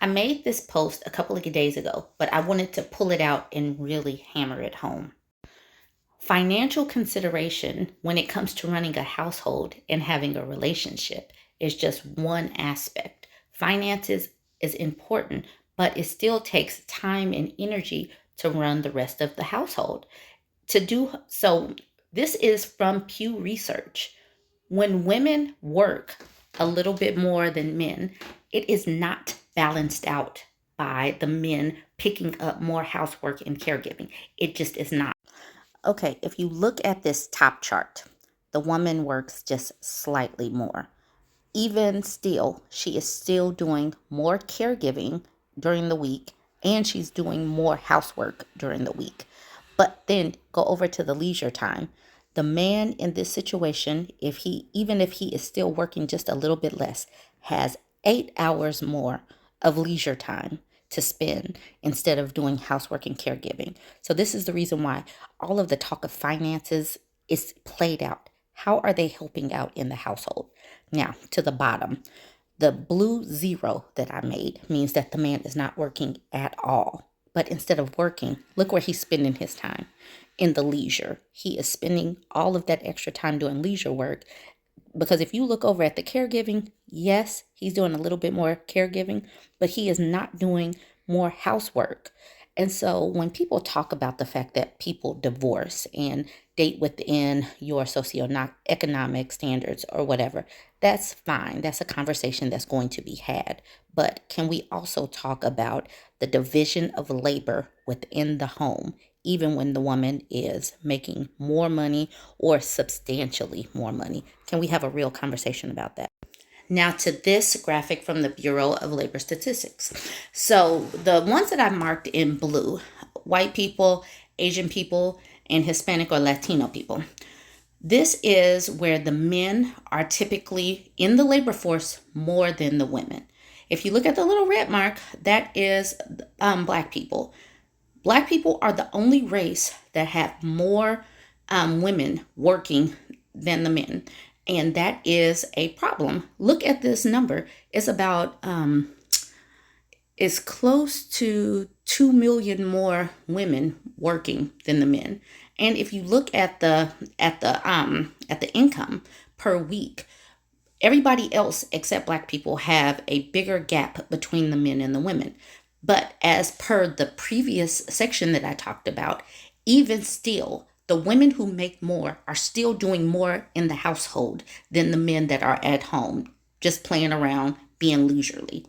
I made this post a couple of days ago, but I wanted to pull it out and really hammer it home. Financial consideration when it comes to running a household and having a relationship is just one aspect. Finances is important, but it still takes time and energy to run the rest of the household. To do so, this is from Pew Research. When women work a little bit more than men, it is not balanced out by the men picking up more housework and caregiving. It just is not. Okay, if you look at this top chart, the woman works just slightly more. Even still, she is still doing more caregiving during the week and she's doing more housework during the week. But then go over to the leisure time. The man in this situation, even if he is still working just a little bit less, has 8 hours more of leisure time to spend instead of doing housework and caregiving. So this is the reason why all of the talk of finances is played out. How are they helping out in the household? Now, to the bottom, the blue zero that I made means that the man is not working at all. But instead of working, look where he's spending his time in the leisure. He is spending all of that extra time doing leisure work. Because if you look over at the caregiving, yes, he's doing a little bit more caregiving, but he is not doing more housework. And so when people talk about the fact that people divorce and date within your socioeconomic standards or whatever, that's fine. That's a conversation that's going to be had. But can we also talk about the division of labor within the home, even when the woman is making more money or substantially more money? Can we have a real conversation about that? Now to this graphic from the Bureau of Labor Statistics. So the ones that I marked in blue, white people, Asian people, and Hispanic or Latino people. This is where the men are typically in the labor force more than the women. If you look at the little red mark, that is Black people. Black people are the only race that have more women working than the men. And that is a problem. Look at this number. It's close to 2 million more women working than the men. And if you look at the income per week, everybody else except Black people have a bigger gap between the men and the women. But as per the previous section that I talked about, even still, the women who make more are still doing more in the household than the men that are at home, just playing around, being leisurely.